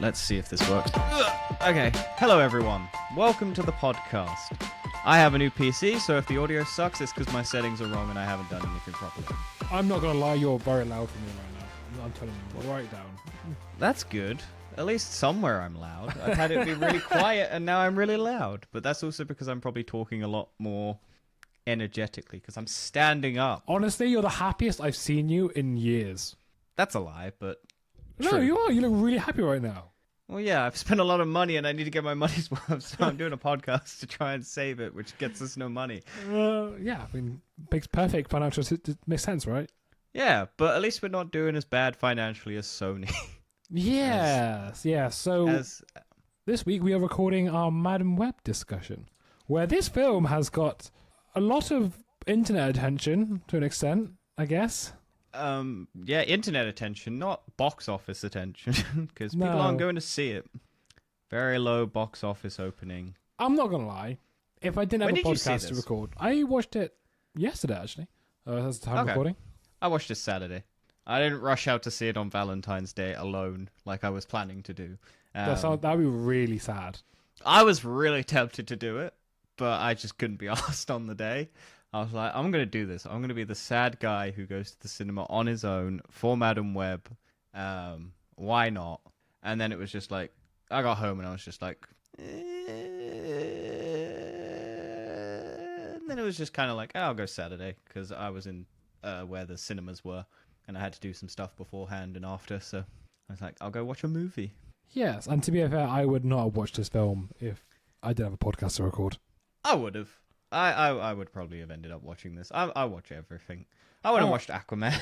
Let's see if this works. Okay, hello everyone. Welcome to the podcast. I have a new PC, so if the audio sucks, it's because my settings are wrong and I haven't done anything properly. I'm not going to lie, you're very loud for me right now. I'm telling you, write it down. That's good. At least somewhere I'm loud. I've had it be really quiet and now I'm really loud. But that's also because I'm probably talking a lot more energetically because I'm standing up. Honestly, you're the happiest I've seen you in years. That's a lie, but No, true. you are. You look really happy right now. Well, yeah, I've spent a lot of money and I need to get my money's worth, so I'm doing a podcast to try and save it, which gets us no money. Yeah, I mean, makes perfect financial makes sense, right? Yeah, but at least we're not doing as bad financially as Sony. Yes, yeah. So this week we are recording our Madam Web discussion, where this film has got a lot of internet attention to an extent, I guess. Yeah, internet attention, not box office attention, because people aren't going to see it. Very low box office opening. I'm not gonna lie. If I didn't have a podcast to record, I watched it yesterday actually. That's the time recording. I watched it Saturday. I didn't rush out to see it on Valentine's Day alone, like I was planning to do. That'd be really sad. I was really tempted to do it, but I just couldn't be asked on the day. I was like, I'm going to do this. I'm going to be the sad guy who goes to the cinema on his own for Madam Web. Why not? And then it was just like, I got home and I was just like, and then it was just kind of like, I'll go Saturday because I was in where the cinemas were and I had to do some stuff beforehand and after. So I was like, I'll go watch a movie. Yes, and to be fair, I would not have watched this film if I didn't have a podcast to record. I would have. I would probably have ended up watching this. I watch everything. I would have watched Aquaman.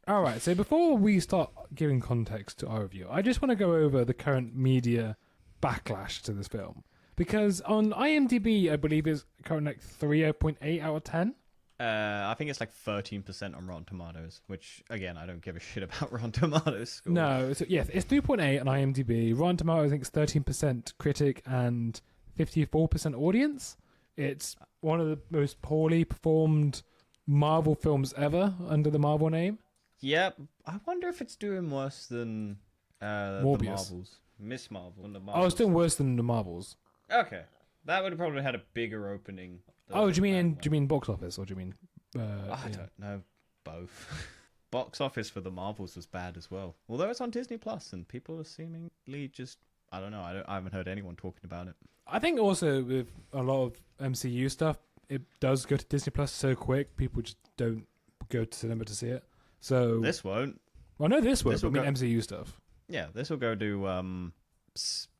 All right, so before we start giving context to our review, I just want to go over the current media backlash to this film. Because on IMDb, I believe it's currently like 3.8 out of 10. I think it's like 13% on Rotten Tomatoes, which, again, I don't give a shit about Rotten Tomatoes scores. No, it's 3.8 on IMDb. Rotten Tomatoes, I think, is 13% critic and 54% audience. It's one of the most poorly performed Marvel films ever under the Marvel name. Yep. I wonder if it's doing worse than the Marvels. Miss Marvel and the Marvels. Oh, it's doing worse than the Marvels. Okay. That would have probably had a bigger opening. Oh, do you mean box office, or do you mean... I don't know. Both. Box office for the Marvels was bad as well. Although it's on Disney Plus and people are seemingly just... I don't know. I haven't heard anyone talking about it. I think also with a lot of MCU stuff, it does go to Disney Plus so quick, people just don't go to cinema to see it. So this won't. Well, no, this will. I mean, MCU stuff. Yeah, this will go to.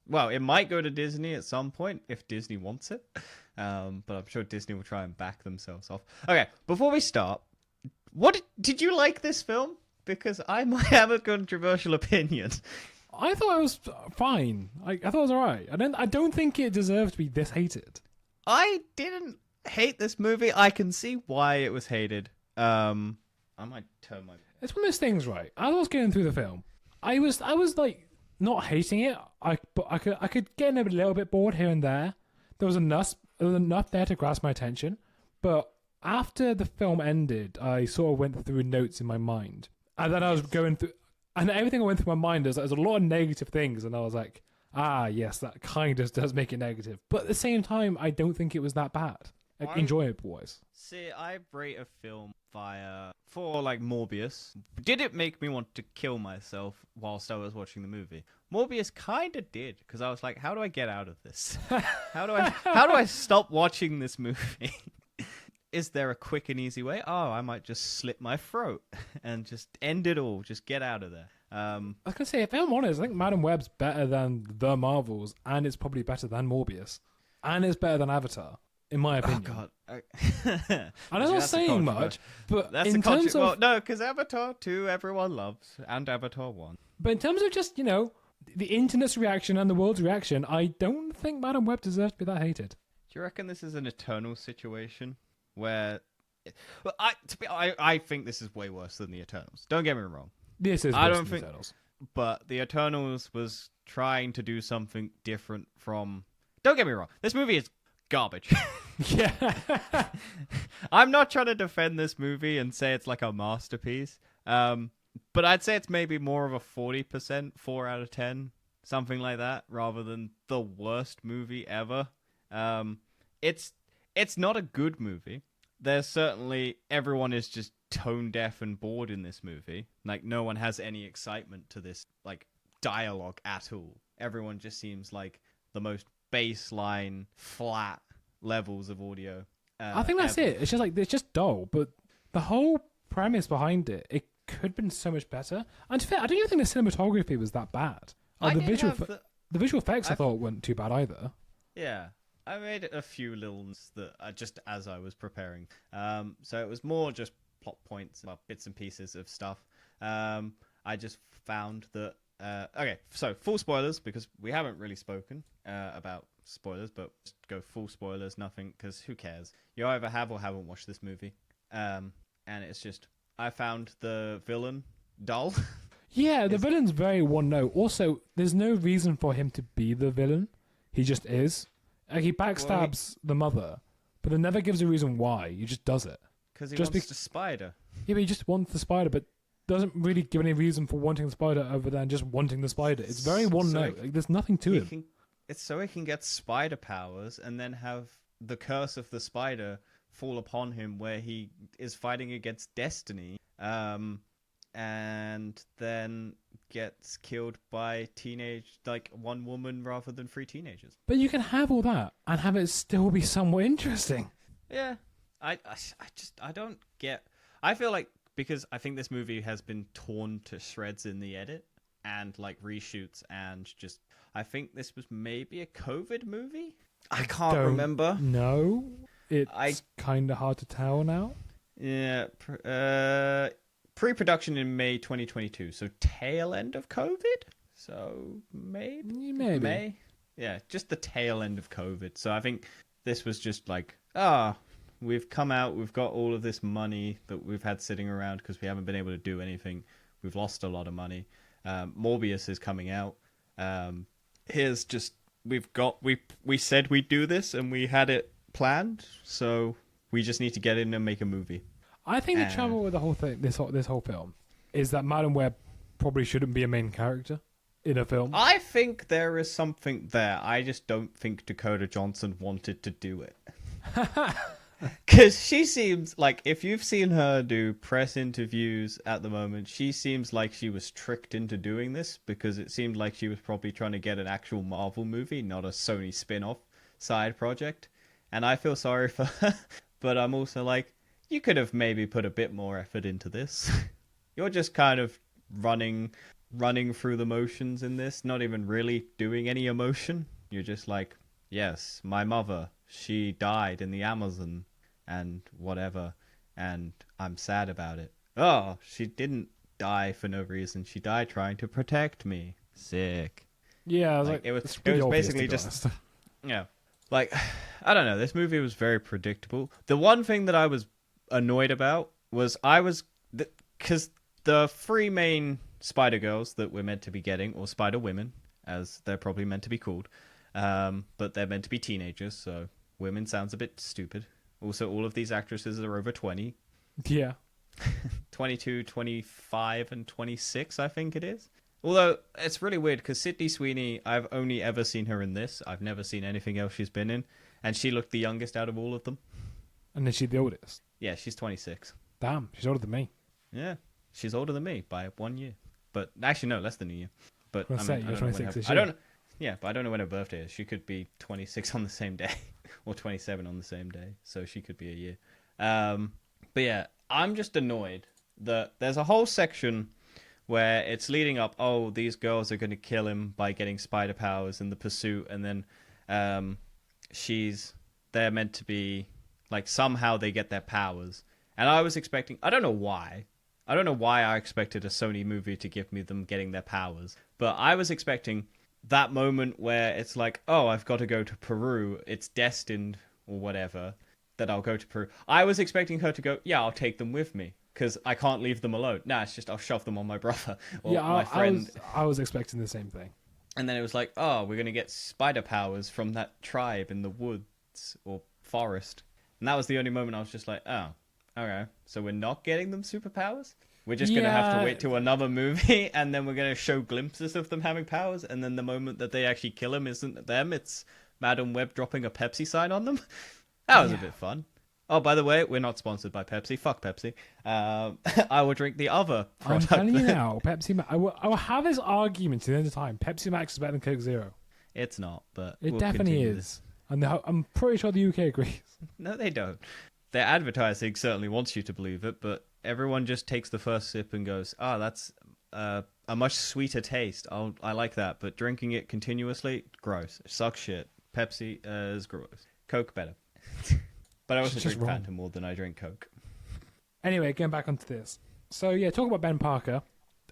Well, it might go to Disney at some point if Disney wants it. But I'm sure Disney will try and back themselves off. Okay, before we start, did you like this film? Because I might have a controversial opinion. I thought it was fine. I thought it was alright. I don't think it deserved to be this hated. I didn't hate this movie. I can see why it was hated. I might turn my... It's one of those things, right? As I was going through the film, I was like not hating it. But I could get a little bit bored here and there. There was enough there to grasp my attention. But after the film ended, I sort of went through notes in my mind, and then I was going through. And everything I went through my mind is there's a lot of negative things, and I was like, yes, that kind of does make it negative. But at the same time, I don't think it was that bad, like, enjoyable-wise. See, I rate a film for like Morbius. Did it make me want to kill myself whilst I was watching the movie? Morbius kind of did, because I was like, how do I get out of this? How do I stop watching this movie? Is there a quick and easy way? Oh, I might just slit my throat and just end it all. Just get out of there. I was going to say, if I'm honest, I think Madam Web's better than The Marvels, and it's probably better than Morbius. And it's better than Avatar, in my opinion. Oh, God. I'm not saying much, but in terms of... Well, no, because Avatar 2 everyone loves, and Avatar 1. But in terms of just, the internet's reaction and the world's reaction, I don't think Madam Web deserves to be that hated. Do you reckon this is an Eternal situation? Where, well, I think this is way worse than the Eternals. Don't get me wrong. This is worse than the Eternals. But the Eternals was trying to do something different from. Don't get me wrong. This movie is garbage. Yeah. I'm not trying to defend this movie and say it's like a masterpiece. But I'd say it's maybe more of a 40%, 4 out of 10 something like that, rather than the worst movie ever. It's not a good movie. There's certainly everyone is just tone deaf and bored in this movie. Like no one has any excitement to this like dialogue at all. Everyone just seems like the most baseline flat levels of audio. I think that's it. It's just like it's just dull, but the whole premise behind it could have been so much better. And to be fair, I don't even think the cinematography was that bad. The visual effects I thought weren't too bad either. Yeah. I made a few little ones that just as I was preparing. So it was more just plot points, well, bits and pieces of stuff. I just found that... okay, so full spoilers, because we haven't really spoken about spoilers, but just go full spoilers, nothing, because who cares? You either have or haven't watched this movie. And it's just... I found the villain dull. Yeah, the villain's very one-note. Also, there's no reason for him to be the villain. He just is. Like, he backstabs the mother, but it never gives a reason why. He just does it. Because he wants the spider. Yeah, but he just wants the spider, but doesn't really give any reason for wanting the spider other than just wanting the spider. It's very one-note. Like, there's nothing to it. It's so he can get spider powers and then have the curse of the spider fall upon him where he is fighting against destiny. And then gets killed by one woman rather than 3 teenagers. But you can have all that and have it still be somewhat interesting. Yeah, I don't get. I feel like because I think this movie has been torn to shreds in the edit and like reshoots and just. I think this was maybe a COVID movie. I can't remember. No, it's kind of hard to tell now. Yeah. Pre-production in May 2022, so tail end of COVID? So maybe. May? Yeah, just the tail end of COVID. So I think this was just like, we've come out, we've got all of this money that we've had sitting around because we haven't been able to do anything. We've lost a lot of money. Morbius is coming out. Here's just, we said we'd do this and we had it planned, so we just need to get in and make a movie. I think the trouble with the whole thing, this whole film, is that Madam Web probably shouldn't be a main character in a film. I think there is something there. I just don't think Dakota Johnson wanted to do it. Because she seems like, if you've seen her do press interviews at the moment, she seems like she was tricked into doing this because it seemed like she was probably trying to get an actual Marvel movie, not a Sony spin-off side project. And I feel sorry for her, but I'm also like, you could have maybe put a bit more effort into this. You're just kind of running through the motions in this, not even really doing any emotion. You're just like, yes, my mother, she died in the Amazon and whatever, and I'm sad about it. Oh, she didn't die for no reason. She died trying to protect me. Sick. Yeah, it was basically just... Yeah. Like, I don't know. This movie was very predictable. The one thing that I was annoyed about was because the 3 main Spider Girls that we're meant to be getting, or Spider Women, as they're probably meant to be called, but they're meant to be teenagers, so women sounds a bit stupid. Also, all of these actresses are over 20. Yeah. 22, 25, and 26, I think it is. Although, it's really weird, because Sydney Sweeney, I've only ever seen her in this. I've never seen anything else she's been in, and she looked the youngest out of all of them. And then she's the oldest. Yeah, she's 26. Damn, she's older than me. Yeah, she's older than me by 1 year. But actually, no, less than a year. But I mean, you're 26 this year. I don't. Yeah, but I don't know when her birthday is. She could be 26 on the same day, or 27 on the same day. So she could be a year. But yeah, I'm just annoyed that there's a whole section where it's leading up. Oh, these girls are going to kill him by getting spider powers in the pursuit, and then they're meant to be. Like, somehow they get their powers. And I was expecting... I don't know why I expected a Sony movie to give me them getting their powers. But I was expecting that moment where it's like, oh, I've got to go to Peru. It's destined, or whatever, that I'll go to Peru. I was expecting her to go, yeah, I'll take them with me. Because I can't leave them alone. Nah, it's just I'll shove them on my brother or my friend. I was expecting the same thing. And then it was like, oh, we're going to get spider powers from that tribe in the woods or forest. And that was the only moment I was just like, oh, okay. So we're not getting them superpowers? We're just going to have to Yeah. wait till another movie, and then we're going to show glimpses of them having powers, and then the moment that they actually kill him isn't them, it's Madam Web dropping a Pepsi sign on them. That was a bit fun. Oh, by the way, we're not sponsored by Pepsi. Fuck Pepsi. I will drink the other product. I'm telling you now, Pepsi Max. I will have this argument to the end of time. Pepsi Max is better than Coke Zero. It's not, but It we'll definitely continue is. this. And I'm pretty sure the UK agrees. No, they don't. Their advertising certainly wants you to believe it, but everyone just takes the first sip and goes, "Ah, that's a much sweeter taste. I like that." But drinking it continuously, gross. It sucks shit. Pepsi is gross. Coke better. But I also It's just drink wrong. Fanta more than I drink Coke. Anyway, getting back onto this. So yeah, talk about Ben Parker.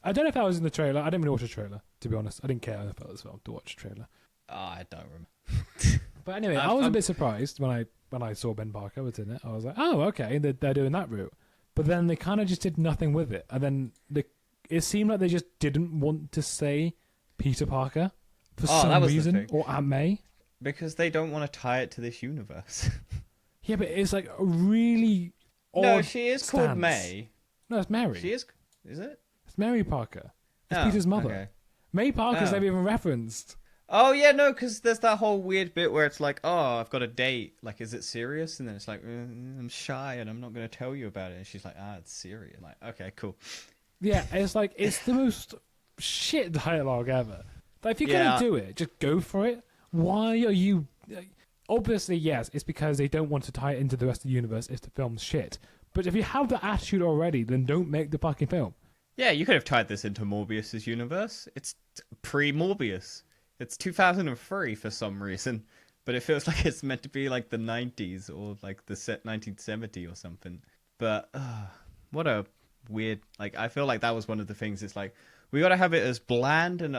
I don't know if that was in the trailer. I didn't really watch the trailer, to be honest. I didn't care enough about this film to watch the trailer. I don't remember. But anyway, I was a bit surprised when I saw Ben Parker was in it. I was like, oh, okay, they're doing that route. But then they kind of just did nothing with it. And then it seemed like they just didn't want to say Peter Parker for that some was the reason, thing. or Aunt May. Because they don't want to tie it to this universe. Yeah, but it's like a really odd No, she is called stance. May. No, it's Mary. She is it? It's Mary Parker. It's Oh, Peter's mother. okay. May Parker's Oh. never even referenced. Oh, yeah, no, because there's that whole weird bit where it's like, oh, I've got a date. Like, is it serious? And then it's like, I'm shy and I'm not going to tell you about it. And she's like, it's serious. I'm like, okay, cool. Yeah, it's like, it's the most shit dialogue ever. Like, if you're Yeah. going to do it, just go for it. Why are you... Obviously, yes, it's because they don't want to tie it into the rest of the universe if the film's shit. But if you have the attitude already, then don't make the fucking film. Yeah, you could have tied this into Morbius's universe. It's pre-Morbius. It's 2003 for some reason. But it feels like it's meant to be like the 90s or like the set 1970 or something. But what a weird... Like, I feel like that was one of the things. It's like, we got to have it as bland and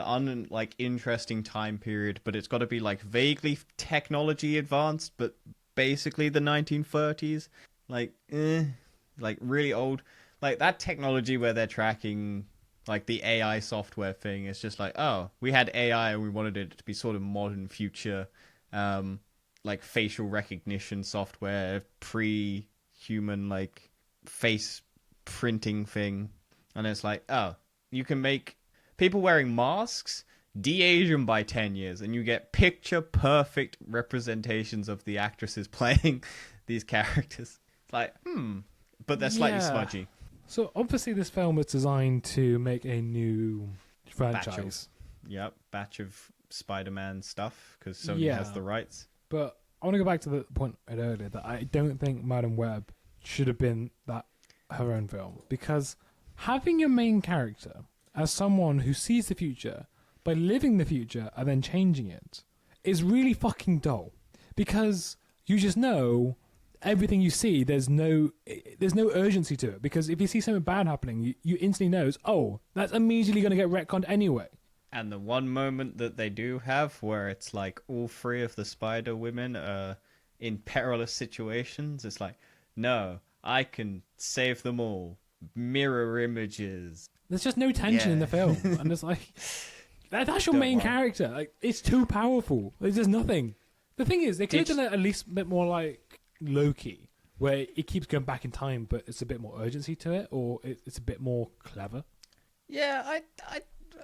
interesting time period, but it's got to be like vaguely technology advanced, but basically the 1930s. Like really old. Like that technology where they're tracking like the AI software thing. It's just like, oh, we had AI and we wanted it to be sort of modern future, like facial recognition software, pre-human like face printing thing. And it's like, oh, you can make people wearing masks de-age them by 10 years and you get picture-perfect representations of the actresses playing these characters. Like, but they're slightly Yeah. smudgy. So, obviously, this film was designed to make a new franchise. Batch of Spider-Man stuff, because Sony has Yeah. the rights. But I want to go back to the point I made earlier that I don't think Madam Web should have been her own film. Because having your main character as someone who sees the future by living the future and then changing it is really fucking dull. Because you just know everything you see, there's no urgency to it. Because if you see something bad happening, you instantly knows, oh, that's immediately going to get retconned anyway. And the one moment that they do have where it's like all three of the Spider Women are in perilous situations, it's like, no, I can save them all. Mirror images. There's just no tension in the film, and it's like that's your Don't main worry. character. Like it's too powerful. There's just nothing. The thing is, they could have Did- done it at least a bit more like Loki, where it keeps going back in time, but it's a bit more urgency to it, or it's a bit more clever. Yeah,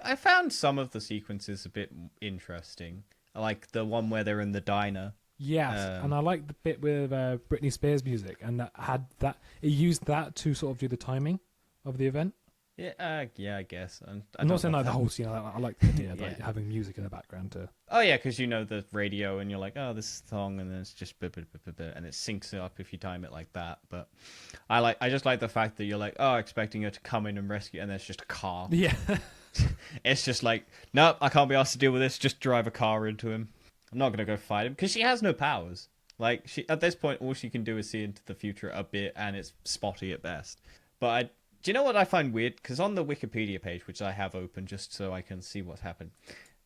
I found some of the sequences a bit interesting. Like the one where they're in the diner. Yes, and I like the bit with Britney Spears music, and it used that to sort of do the timing of the event. Yeah, I guess. And I'm not saying like the whole scene. I like the idea of like Yeah. having music in the background to. Oh yeah, because you know the radio, and you're like, oh, this song, and then it's just and it syncs up if you time it like that. But I just like the fact that you're like, oh, expecting her to come in and rescue, and there's just a car. Yeah. It's just like, nope, I can't be asked to deal with this. Just drive a car into him. I'm not gonna go fight him because she has no powers. Like at this point, all she can do is see into the future a bit, and it's spotty at best. But do you know what I find weird? Because on the Wikipedia page, which I have open just so I can see what's happened,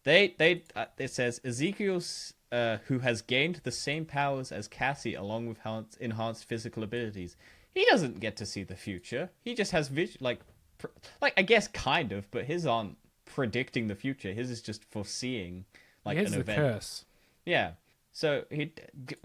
it says Ezekiel's who has gained the same powers as Cassie along with enhanced physical abilities. He doesn't get to see the future. He just has vision, like I guess kind of, but his aren't predicting the future. His is just foreseeing like Here's an the event. curse. Yeah. So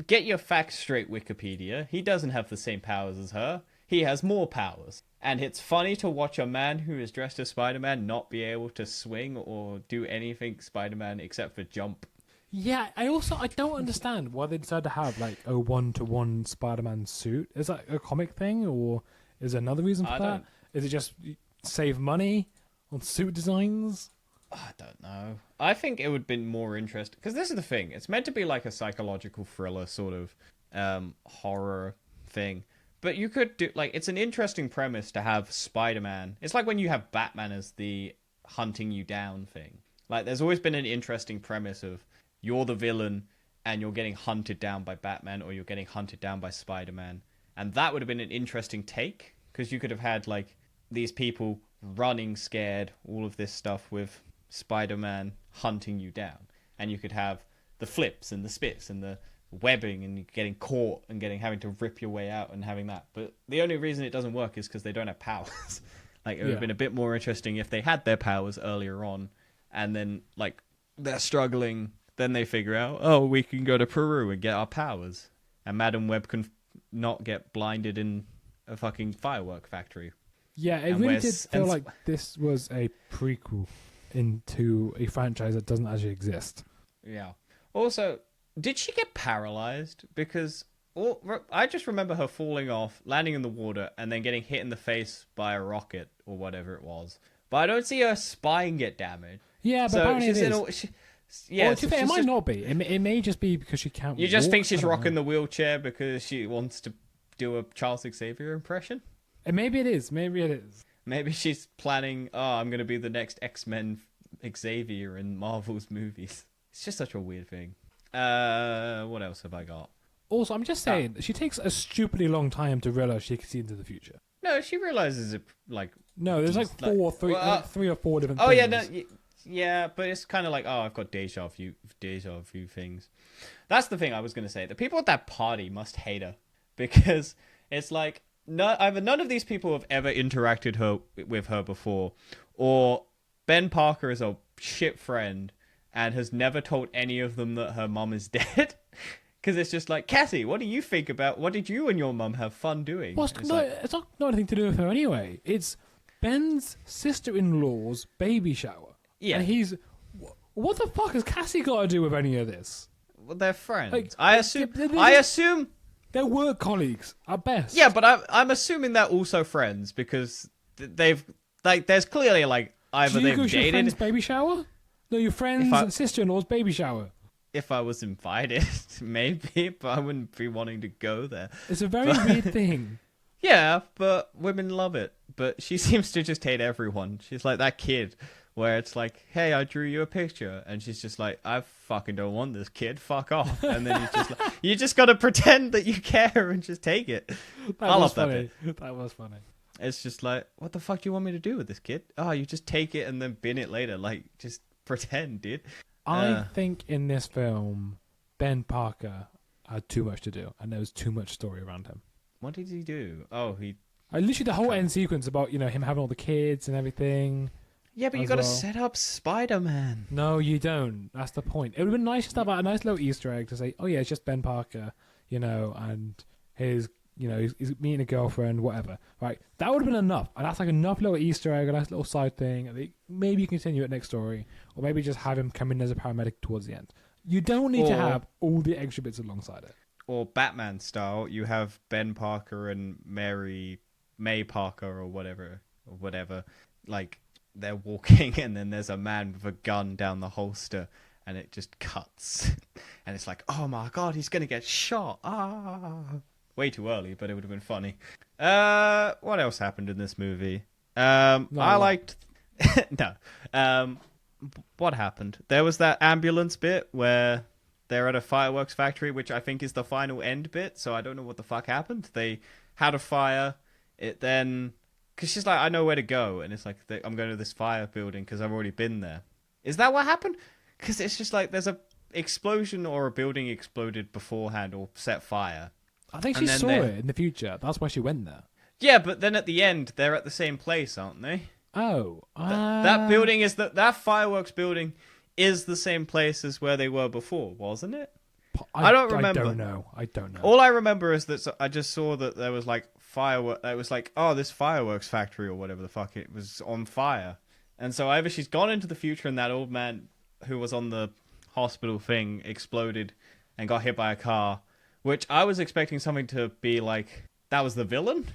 get your facts straight, Wikipedia. He doesn't have the same powers as her. he has more powers. And it's funny to watch a man who is dressed as Spider-Man not be able to swing or do anything Spider-Man except for jump. Yeah, I don't understand why they decided to have like a 1-to-1 Spider-Man suit. Is that a comic thing, or is there another reason for that? Is it just save money on suit designs? I don't know. I think it would have been more interesting, because this is the thing. It's meant to be like a psychological thriller sort of horror thing. But you could do, like, it's an interesting premise to have Spider-Man. It's like when you have Batman as the hunting you down thing. Like, there's always been an interesting premise of you're the villain and you're getting hunted down by Batman, or you're getting hunted down by Spider-Man. And that would have been an interesting take, because you could have had, like, these people running scared, all of this stuff with Spider-Man hunting you down. And you could have the flips and the spits and the webbing and getting caught and having to rip your way out and having that. But the only reason it doesn't work is because they don't have powers. Like, it would have been a bit more interesting if they had their powers earlier on, and then, like, they're struggling, then they figure out, oh, we can go to Peru and get our powers, and Madam Web can not get blinded in a fucking firework factory. Yeah, it really did feel like this was a prequel into a franchise that doesn't actually exist. Yeah. Also, did she get paralyzed? Because I just remember her falling off, landing in the water, and then getting hit in the face by a rocket or whatever it was. But I don't see her spine get damaged. Yeah, but so apparently it is. Yeah, so it might not be. It may just be because she can't. You just walk, think she's rocking the wheelchair because she wants to do a Charles Xavier impression? And maybe it is. Maybe it is. Maybe she's planning, I'm going to be the next X-Men Xavier in Marvel's movies. It's just such a weird thing. What else have I got? Also, I'm just saying, she takes a stupidly long time to realize she can see into the future. No, she realizes it, like... No, there's like three or four different things. Oh, yeah, no, yeah, but it's kind of like, I've got deja vu things. That's the thing I was going to say. The people at that party must hate her, because it's like, either none of these people have ever interacted with her before, or Ben Parker is a shit friend and has never told any of them that her mum is dead. Because it's just like, Cassie, what do you think about, what did you and your mum have fun doing? Well, it's not anything to do with her anyway. It's Ben's sister-in-law's baby shower. Yeah. And what the fuck has Cassie got to do with any of this? Well, they're friends. Like, I assume they're work colleagues at best. Yeah, but I'm assuming they're also friends, because they've, like, there's clearly, like, either they've dated. Your friend's baby shower? No, your friend's sister-in-law's baby shower. If I was invited, maybe, but I wouldn't be wanting to go there. It's a very weird thing. Yeah, but women love it. But she seems to just hate everyone. She's like that kid where it's like, hey, I drew you a picture. And she's just like, I fucking don't want this kid. Fuck off. And then he's just like, you just got to pretend that you care and just take it. I love that bit. That was funny. It's just like, what the fuck do you want me to do with this kid? Oh, you just take it and then bin it later. Like, just pretend, dude. I think in this film, Ben Parker had too much to do, and there was too much story around him. What did he do? Oh, literally the whole end sequence about, him having all the kids and everything. Yeah, but you got to set up Spider-Man. No, you don't. That's the point. It would have been nice to have a nice little Easter egg to say, oh yeah, it's just Ben Parker, and his, he's meeting a girlfriend, whatever. Right? That would have been enough. And that's like enough little Easter egg, a nice little side thing. I think maybe you continue it next story, or maybe just have him come in as a paramedic towards the end. You don't need to have all the extra bits alongside it. Or Batman style, you have Ben Parker and May Parker or whatever. Like, they're walking and then there's a man with a gun down the holster and it just cuts. And it's like, oh my god, he's going to get shot. Way too early, but it would have been funny. What else happened in this movie? I liked... No. What happened? There was that ambulance bit where they're at a fireworks factory, which I think is the final end bit, so I don't know what the fuck happened. They had a fire. It then... Because she's like, I know where to go. And it's like, I'm going to this fire building because I've already been there. Is that what happened? Because it's just like, there's a explosion or a building exploded beforehand or set fire. I think she saw it in the future. That's why she went there. Yeah, but then at the end, they're at the same place, aren't they? Oh. That building is... That fireworks building is the same place as where they were before, wasn't it? I don't remember. I don't know. All I remember is that I just saw that there was like firework. It was like, oh, this fireworks factory or whatever the fuck it was on fire. And so either she's gone into the future and that old man who was on the hospital thing exploded and got hit by a car, which I was expecting something to be like, that was the villain.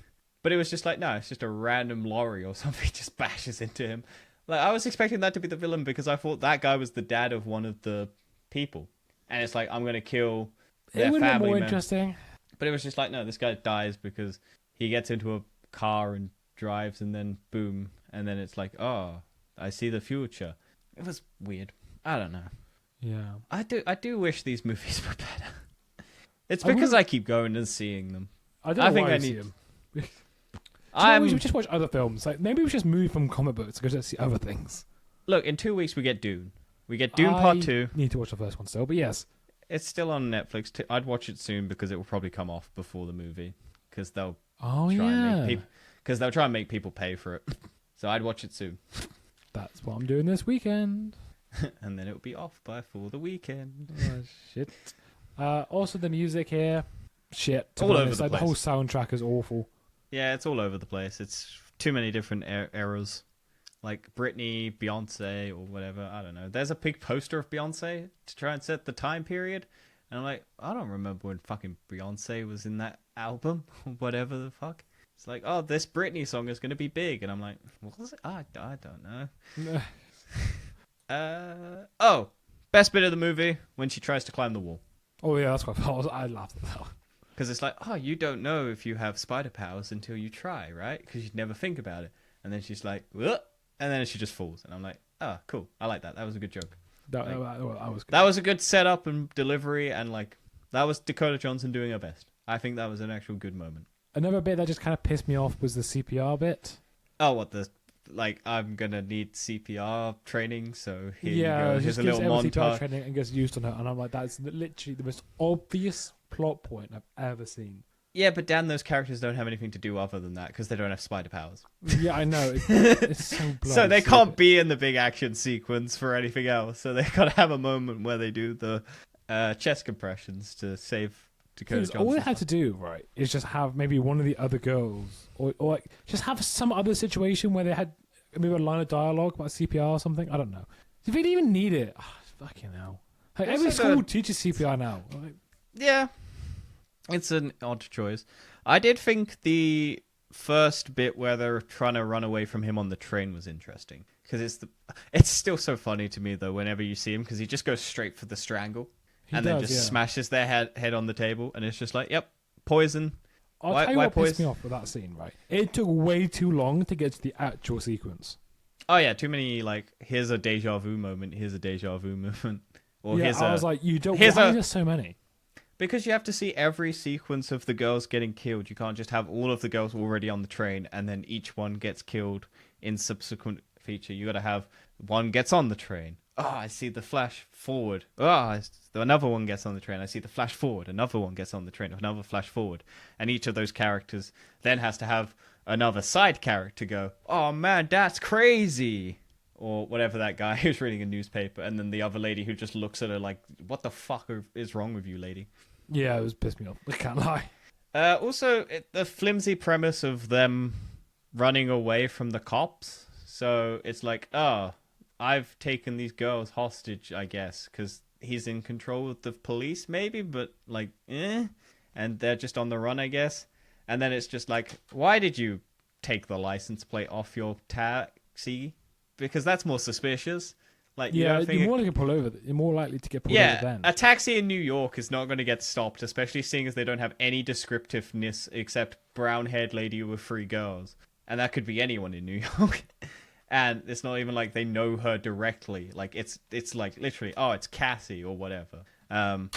But it was just like, no, it's just a random lorry or something just bashes into him. Like, I was expecting that to be the villain because I thought that guy was the dad of one of the people. And it's like, I'm going to kill their family. It would have been more interesting. But it was just like, no, this guy dies because he gets into a car and drives and then boom. And then it's like, oh, I see the future. It was weird. I don't know. Yeah. I do wish these movies were better. It's because I keep going and seeing them. I don't know why I see them. We should just watch other films. Like maybe we should just move from comic books to go see other things. Look, in 2 weeks we get Dune. We get Dune Part 2. Need to watch the first one still, but yes. It's still on Netflix. I'd watch it soon because it will probably come off before the movie. Because they'll they'll try and make people pay for it. So I'd watch it soon. That's what I'm doing this weekend. And then it'll be off for the weekend. Oh, shit. Also, the music here, shit. All over the place. The whole soundtrack is awful. Yeah, it's all over the place. It's too many different eras. Like Britney, Beyonce, or whatever. I don't know. There's a big poster of Beyonce to try and set the time period. And I'm like, I don't remember when fucking Beyonce was in that album. Or whatever the fuck. It's like, oh, this Britney song is going to be big. And I'm like, what was it? I don't know. Best bit of the movie, when she tries to climb the wall. Oh, yeah, that's what I laughed at that. Because it's like, oh, you don't know if you have spider powers until you try, right? Because you'd never think about it. And then she's like, "Ugh," and then she just falls. And I'm like, oh, cool. I like that. That was a good joke. That was good. That was a good setup and delivery. And like, that was Dakota Johnson doing her best. I think that was an actual good moment. Another bit that just kind of pissed me off was the CPR bit. Oh, what the... Like, I'm going to need CPR training, so here you go. Here's a little montage. CPR training and gets used on her. And I'm like, that's literally the most obvious plot point I've ever seen. Yeah, but Dan, those characters don't have anything to do other than that because they don't have spider powers. Yeah, I know. It's so bloody So they can't be in the big action sequence for anything else. So they've got to have a moment where they do the chest compressions to save Dakota Johnson. All they had to do, right, is just have maybe one of the other girls, or like just have some other situation where they had maybe a line of dialogue about CPR or something. I don't know. If they didn't even need it, fucking hell. Like, every school teaches CPR now. Like, yeah, it's an odd choice. I did think the first bit where they're trying to run away from him on the train was interesting because it's still so funny to me though whenever you see him because he just goes straight for the strangle. Then just smashes their head on the table, and it's just like, yep, poison. I'll tell you what pissed me off with that scene, right? It took way too long to get to the actual sequence. Oh, yeah, too many, like, here's a deja vu moment, here's a deja vu moment. Or yeah, I was like, why are there so many? Because you have to see every sequence of the girls getting killed. You can't just have all of the girls already on the train, and then each one gets killed in subsequent feature. You got to have one gets on the train. Oh, I see the flash forward. Oh, another one gets on the train. I see the flash forward. Another one gets on the train. Another flash forward. And each of those characters then has to have another side character go, oh man, that's crazy. Or whatever that guy who's reading a newspaper. And then the other lady who just looks at her like, what the fuck is wrong with you, lady? Yeah, it was pissed me off. I can't lie. Also, the flimsy premise of them running away from the cops. So it's like, oh, I've taken these girls hostage, I guess, because he's in control of the police, maybe, but like, and they're just on the run, I guess. And then it's just like, why did you take the license plate off your taxi? Because that's more suspicious. Like, yeah, you're more likely to pull over. You're more likely to get pulled over then. A taxi in New York is not going to get stopped, especially seeing as they don't have any descriptiveness except brown-haired lady with 3 girls, and that could be anyone in New York. And it's not even like they know her directly. Like, it's like, literally, oh, it's Cassie or whatever. And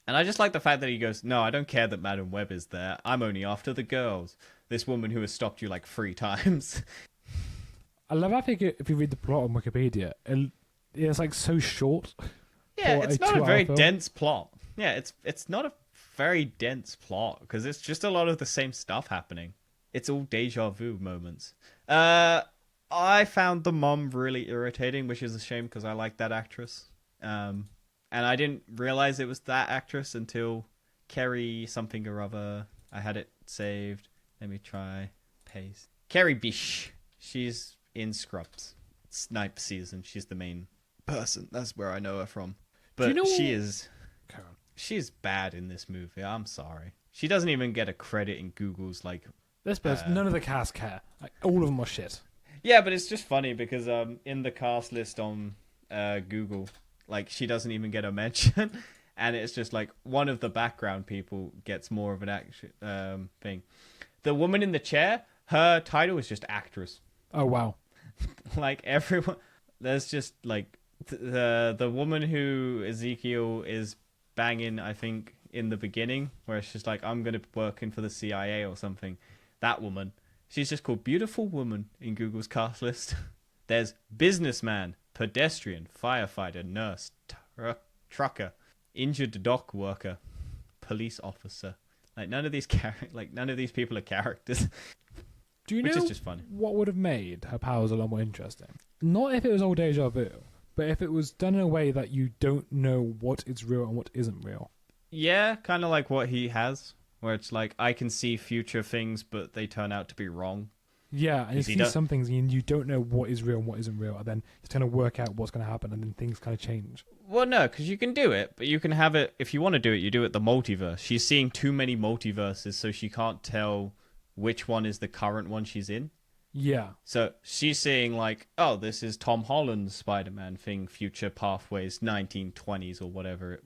I just like the fact that he goes, no, I don't care that Madam Web is there. I'm only after the girls. This woman who has stopped you like 3 times. I love how if you read the plot on Wikipedia, it's like so short. Yeah, it's not a very dense plot. Yeah, it's not a very dense plot because it's just a lot of the same stuff happening. It's all deja vu moments. I found the mom really irritating, which is a shame because I like that actress. And and I didn't realize it was that actress until Kerry something or other. I had it saved. Let me try paste. Kerry Bish. She's in Scrubs. Snipe season. She's the main person. That's where I know her from. But you know she's bad in this movie. I'm sorry. She doesn't even get a credit in Google's like. This person, none of the cast care. Like, all of them are shit. Yeah, but it's just funny because in the cast list on Google, like she doesn't even get a mention, and it's just like one of the background people gets more of an action thing. The woman in the chair, her title is just actress. Oh wow! Like everyone, there's just like the woman who Ezekiel is banging. I think in the beginning, where it's just like I'm gonna be working for the CIA or something. That woman, she's just called Beautiful Woman in Google's cast list. There's businessman, pedestrian, firefighter, nurse, trucker, injured dock worker, police officer. Like none of these people are characters. Do you which know is just funny. What would have made her powers a lot more interesting? Not if it was all deja vu, but if it was done in a way that you don't know what is real and what isn't real. Yeah, kind of like what he has. Where it's like, I can see future things, but they turn out to be wrong. Yeah, and you see some things and you don't know what is real and what isn't real, and then you kind of work out what's going to happen, and then things kind of change. Well, no, because you can do it, but you can have it, if you want to do it, you do it the multiverse. She's seeing too many multiverses, so she can't tell which one is the current one she's in. Yeah. So she's seeing like, oh, this is Tom Holland's Spider-Man thing, future pathways, 1920s or whatever,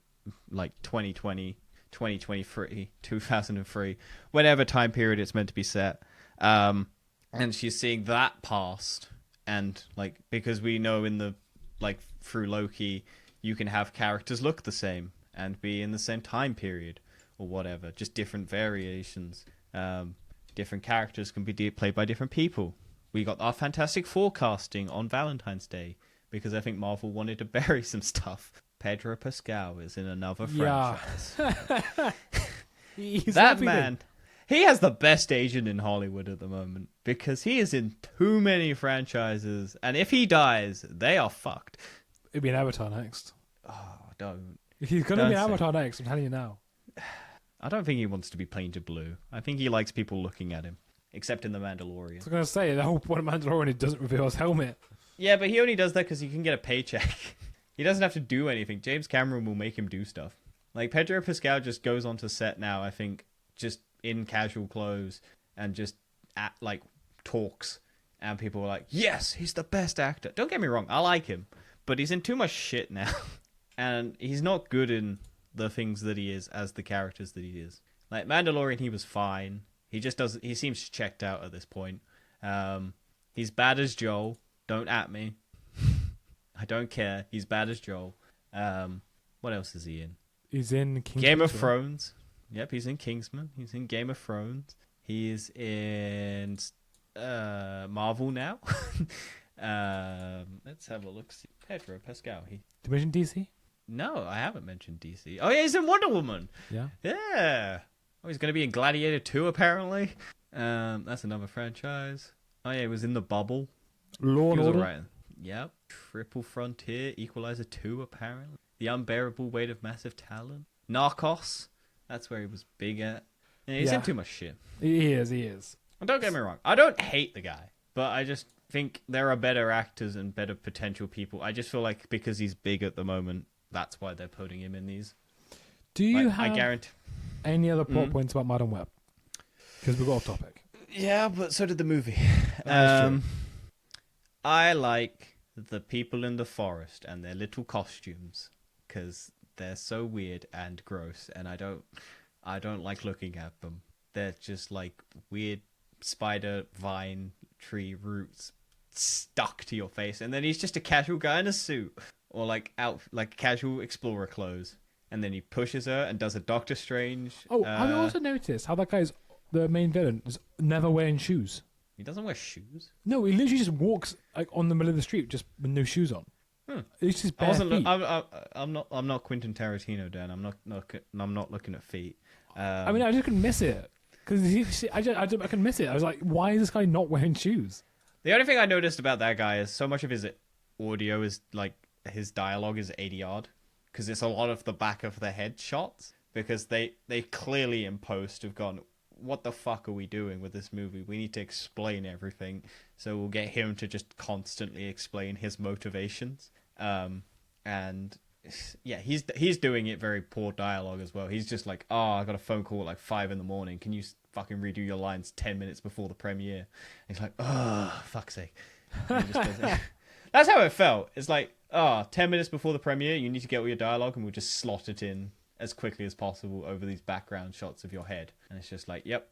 like 2020. 2023, 2003, whatever time period it's meant to be set. And she's seeing that past. And like, because we know in the, like through Loki, you can have characters look the same and be in the same time period or whatever, just different variations. Different characters can be played by different people. We got our Fantastic Four casting on Valentine's Day because I think Marvel wanted to bury some stuff. Pedro Pascal is in another franchise. Yeah. That man, he has the best agent in Hollywood at the moment because he is in too many franchises, and if he dies, they are fucked. It'd be an Avatar next. Oh, don't. He's going to be an Avatar next, I'm telling you now. I don't think he wants to be painted blue. I think he likes people looking at him, except in The Mandalorian. I was going to say, the whole point of Mandalorian, it doesn't reveal his helmet. Yeah, but he only does that because he can get a paycheck. He doesn't have to do anything. James Cameron will make him do stuff. Like, Pedro Pascal just goes onto set now, I think, just in casual clothes and just, talks. And people are like, yes, he's the best actor. Don't get me wrong, I like him. But he's in too much shit now. And he's not good in the things that he is as the characters that he is. Like, Mandalorian, he was fine. He just doesn't... He seems checked out at this point. He's bad as Joel. Don't at me. I don't care. He's bad as Joel. What else is he in? He's in Game of Thrones. Yep, he's in Kingsman. He's in Game of Thrones. He's in Marvel now. Let's have a look. Pedro Pascal. Did you mention DC? No, I haven't mentioned DC. Oh, yeah, he's in Wonder Woman. Yeah. Yeah. Oh, he's going to be in Gladiator 2, apparently. That's another franchise. Oh, yeah, he was in The Bubble. Law and Order. Right. Yep. Triple Frontier, Equalizer 2, apparently. The Unbearable Weight of Massive Talent. Narcos. That's where he was big at. Yeah, he's in too much shit. He is. And don't get me wrong. I don't hate the guy. But I just think there are better actors and better potential people. I just feel like because he's big at the moment, that's why they're putting him in these. Do you have I guarantee... any other plot points about Madam Web? Because we got off topic. Yeah, but so did the movie. I like the people in the forest and their little costumes because they're so weird and gross, and I don't like looking at them. They're just like weird spider vine tree roots stuck to your face, and then he's just a casual guy in a suit or like out like casual explorer clothes, and then he pushes her and does a Doctor Strange. Oh, have you also noticed how that guy's the main villain is never wearing shoes? He doesn't wear shoes. No, he literally just walks like on the middle of the street just with no shoes on. It's just bare feet. I'm not Quentin Tarantino, Dan. I'm not looking at feet. I mean, I just couldn't miss it because I couldn't miss it. I was like, why is this guy not wearing shoes? The only thing I noticed about that guy is so much of his audio is like his dialogue is 80 odd. because it's a lot of the back of the head shots, because they clearly in post have gone, what the fuck are we doing with this movie? We need to explain everything, so we'll get him to just constantly explain his motivations. And yeah, he's doing it very poor dialogue as well. He's just like, oh, I got a phone call at like 5 a.m. Can you fucking redo your lines 10 minutes before the premiere? And he's like, oh, fuck's sake. And he just does it. That's how it felt. It's like, 10 minutes before the premiere, you need to get all your dialogue, and we'll just slot it in as quickly as possible over these background shots of your head. And it's just like, yep.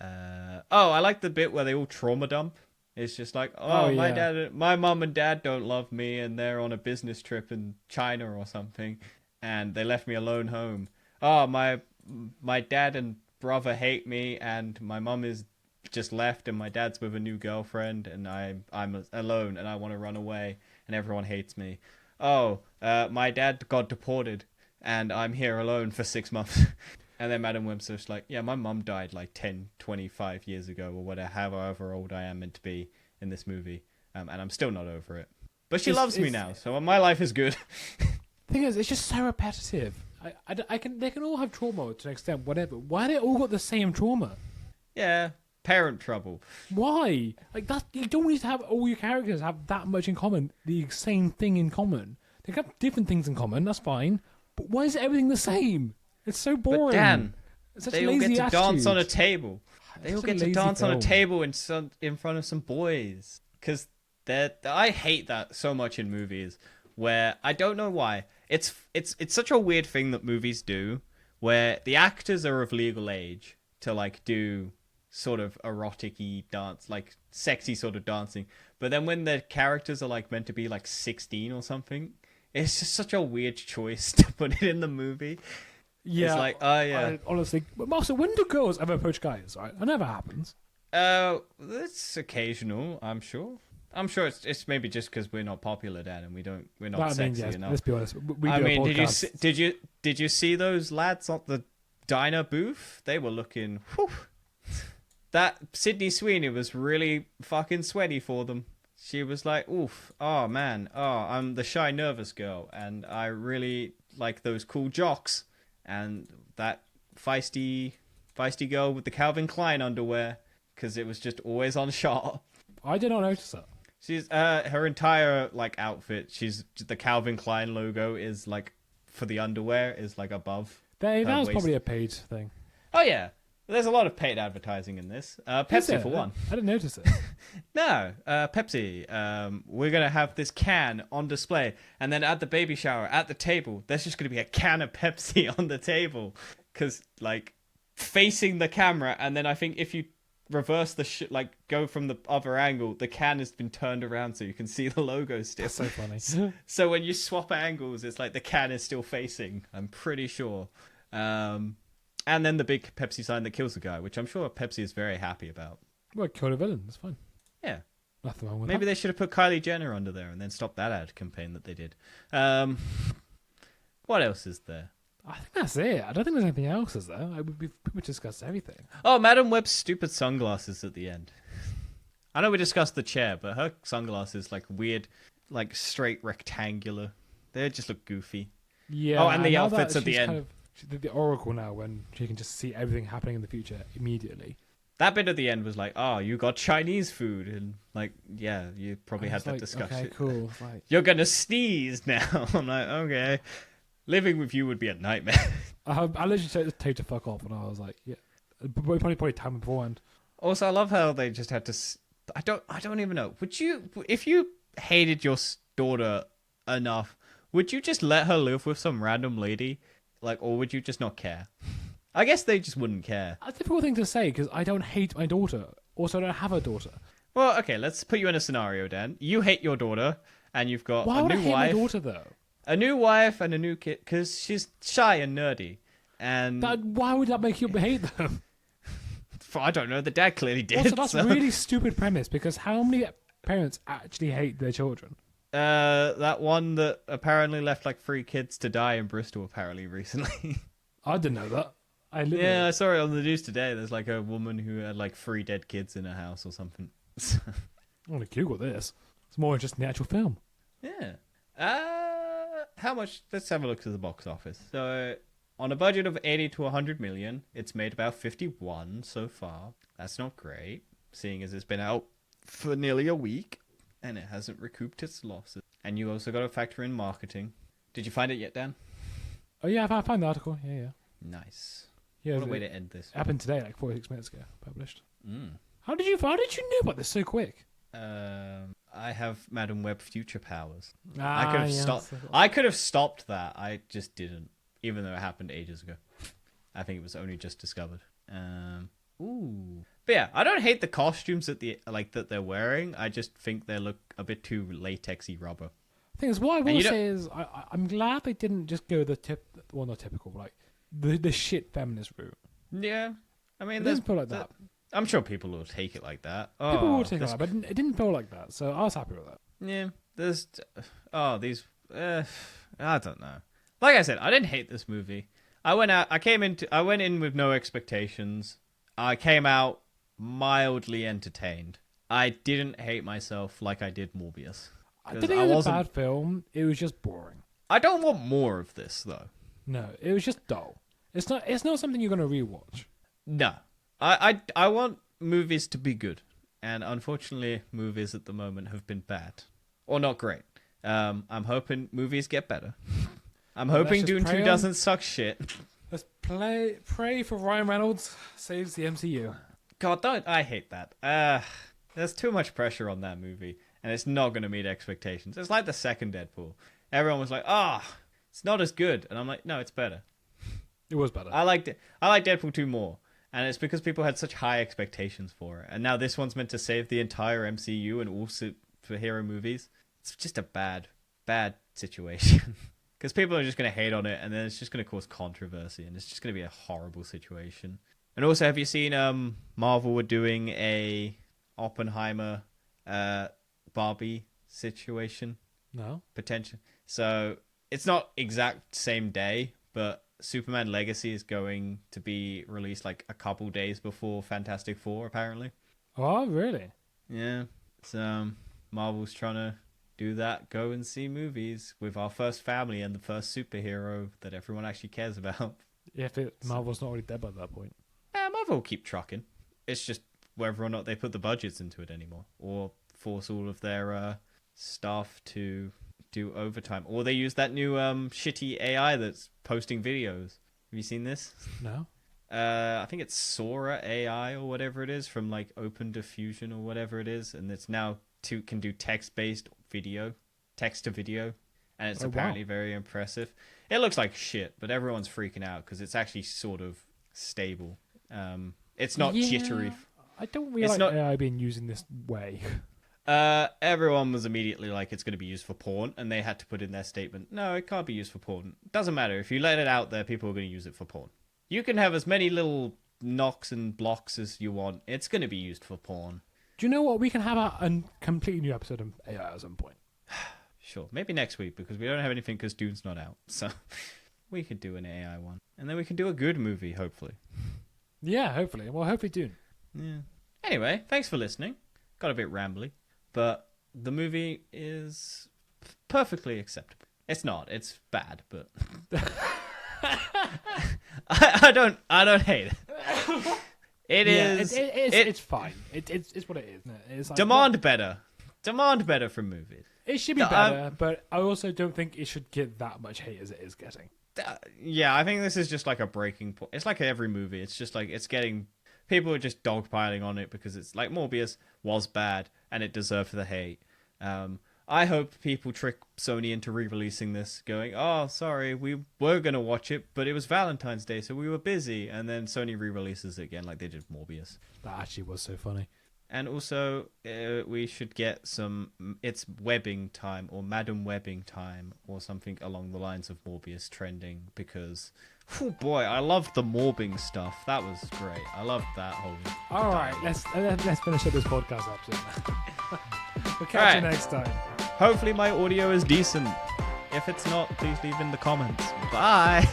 I like the bit where they all trauma dump. It's just like, my mom and dad don't love me, and they're on a business trip in China or something, and they left me alone home. Oh, my dad and brother hate me, and my mom is just left, and my dad's with a new girlfriend, and I'm alone, and I want to run away, and everyone hates me. Oh, my dad got deported, and I'm here alone for 6 months. And then Madam Web's just like, yeah, my mum died like 10, 25 years ago, or whatever, however old I am meant to be in this movie. And I'm still not over it. But she loves me now, so my life is good. Thing is, it's just so repetitive. They can all have trauma to an extent, whatever. Why they all got the same trauma? Yeah, parent trouble. Why? Like that, you don't need to have all your characters have that much in common, the same thing in common. They have different things in common, that's fine. But why is everything the same? It's so boring. But Dan, they all get to attitude. dance on a table. They all get to dance film. on a table in front of some boys. Because I hate that so much in movies, where I don't know why. It's such a weird thing that movies do, where the actors are of legal age to like do sort of erotic-y dance, like sexy sort of dancing. But then when the characters are like meant to be like 16 or something, it's just such a weird choice to put it in the movie. Yeah, it's like, yeah. Honestly, also, when do girls ever approach guys? Right, it never happens. It's occasional. I'm sure. It's maybe just because we're not popular, Dan, and we're not sexy enough. Let's be honest. Did you see those lads at the diner booth? They were looking. Whew, that Sydney Sweeney was really fucking sweaty for them. She was like, oof, oh man, I'm the shy, nervous girl, and I really like those cool jocks. And that feisty girl with the Calvin Klein underwear, because it was just always on shot. I did not notice that. She's her entire like outfit. The Calvin Klein logo is like for the underwear is like above. That was probably a paid thing. Oh yeah, there's a lot of paid advertising in this. Pepsi for one. I didn't notice it. No, Pepsi. We're gonna have this can on display, and then at the baby shower, at the table, there's just gonna be a can of Pepsi on the table, because like facing the camera, and then I think if you reverse the like go from the other angle, the can has been turned around so you can see the logo still. That's so funny. So when you swap angles, it's like the can is still facing. I'm pretty sure. And then the big Pepsi sign that kills the guy, which I'm sure Pepsi is very happy about. Well, kill the villain. That's fine. Yeah. Nothing wrong with Maybe that. they should have put Kylie Jenner under there and then stopped that ad campaign that they did. What else is there? I think that's it. I don't think there's anything else, is there? We've pretty much discussed everything. Oh, Madam Web's stupid sunglasses at the end. I know we discussed the chair, but her sunglasses, like weird, like straight rectangular. They just look goofy. Yeah. Oh, and the outfits at the end. Kind of, she's the Oracle now, when she can just see everything happening in the future immediately. That bit at the end was like, oh, you got Chinese food. And like, yeah, you probably had that discussion. Okay, cool. Like, you're going to sneeze now. I'm like, okay. Living with you would be a nightmare. I literally told to fuck off, and I was like, yeah. Probably time beforehand. Also, I love how they just had to... I don't even know. Would you... If you hated your daughter enough, would you just let her live with some random lady? Like, or would you just not care? I guess they just wouldn't care. That's a difficult thing to say, because I don't hate my daughter. Also, I don't have a daughter. Well, okay, let's put you in a scenario, Dan. You hate your daughter, and you've got Why a would new I hate wife. my daughter, though? A new wife and a new kid, because she's shy and nerdy. And why would that make you hate them? I don't know. The dad clearly did. Also, that's a really stupid premise, because how many parents actually hate their children? That one that apparently left like 3 kids to die in Bristol apparently recently. I didn't know that. I saw it on the news today. There's like a woman who had like 3 dead kids in her house or something. I'm gonna Google this. It's more interesting than the actual film. Yeah. how much? Let's have a look at the box office. So, on a budget of 80 to 100 million, it's made about 51 so far. That's not great, seeing as it's been out for nearly a week and it hasn't recouped its losses. And you also got to factor in marketing. Did you find it yet, Dan? Oh yeah, I found the article. Yeah. Nice. Yeah, What a way to end this. Happened today, like 46 minutes ago, published. Mm. How did you know about this so quick? I have Madam Web future powers. Ah, I could have yeah, stopped. I could have stopped that. I just didn't, even though it happened ages ago. I think it was only just discovered. Ooh. But yeah, I don't hate the costumes that they're wearing. I just think they look a bit too latexy rubber. Thing is, what I will say is, I'm glad they didn't just go not typical, like the shit feminist route. Yeah, I mean, it doesn't feel like that. I'm sure people will take it like that. People will take it like that, but it didn't feel like that, so I was happy with that. Yeah, these. I don't know. Like I said, I didn't hate this movie. I went in with no expectations. I came out mildly entertained. I didn't hate myself like I did Morbius. I didn't think it was a bad film. It was just boring. I don't want more of this though. No, it was just dull. It's not something you're gonna rewatch. No, I want movies to be good, and unfortunately, movies at the moment have been bad or not great. I'm hoping movies get better. I'm hoping Dune 2 doesn't suck shit. Let's pray for Ryan Reynolds saves the MCU. God, I hate that. There's too much pressure on that movie, and it's not going to meet expectations. It's like the second Deadpool. Everyone was like, it's not as good. And I'm like, no, it's better. It was better. I like Deadpool 2 more. And it's because people had such high expectations for it. And now this one's meant to save the entire MCU and all superhero movies. It's just a bad situation. Because people are just going to hate on it, and then it's just going to cause controversy, and it's just going to be a horrible situation. And also, have you seen Marvel were doing a Oppenheimer Barbie situation? No. Potential. So it's not exact same day, but Superman Legacy is going to be released like a couple days before Fantastic Four, apparently. Oh, really? Yeah. So Marvel's trying to do that. Go and see movies with our first family and the first superhero that everyone actually cares about. Yeah, if Marvel's not already dead by that point. Marvel will keep trucking. It's just whether or not they put the budgets into it anymore, or force all of their staff to do overtime, or they use that new shitty AI that's posting videos. Have you seen this? No. I think it's Sora AI or whatever it is from like Open Diffusion or whatever it is, and it's now can do text to video, and it's apparently very impressive. It looks like shit, but everyone's freaking out because it's actually sort of stable. It's not jittery. I don't really like AI being used in this way. Everyone was immediately like, it's going to be used for porn, and they had to put in their statement, no, it can't be used for porn. Doesn't matter. If you let it out there, people are going to use it for porn. You can have as many little knocks and blocks as you want. It's going to be used for porn. Do you know what? We can have a completely new episode of AI at some point. Sure. Maybe next week, because we don't have anything because Dune's not out. So we could do an AI one. And then we can do a good movie, hopefully. Yeah, hopefully. Well, hopefully Dune. Yeah. Anyway, thanks for listening. Got a bit rambly. But the movie is perfectly acceptable. It's not. It's bad, but I don't hate it. It's fine. It's what it is. It's like, demand better from movies. It should be better, but I also don't think it should get that much hate as it is getting. Yeah, I think this is just like a breaking point. It's like every movie. It's just like it's getting. People are just dogpiling on it because it's like Morbius was bad and it deserved the hate. I hope people trick Sony into re-releasing this, going, oh, sorry, we were going to watch it, but it was Valentine's Day, so we were busy. And then Sony re-releases it again like they did Morbius. That actually was so funny. And also, we should get it's webbing time or Madam Webbing time or something along the lines of Morbius trending because, oh boy, I loved the morbing stuff. That was great. I loved that whole. All right, let's finish up this podcast episode. We'll catch you next time. Hopefully my audio is decent. If it's not, please leave in the comments. Bye.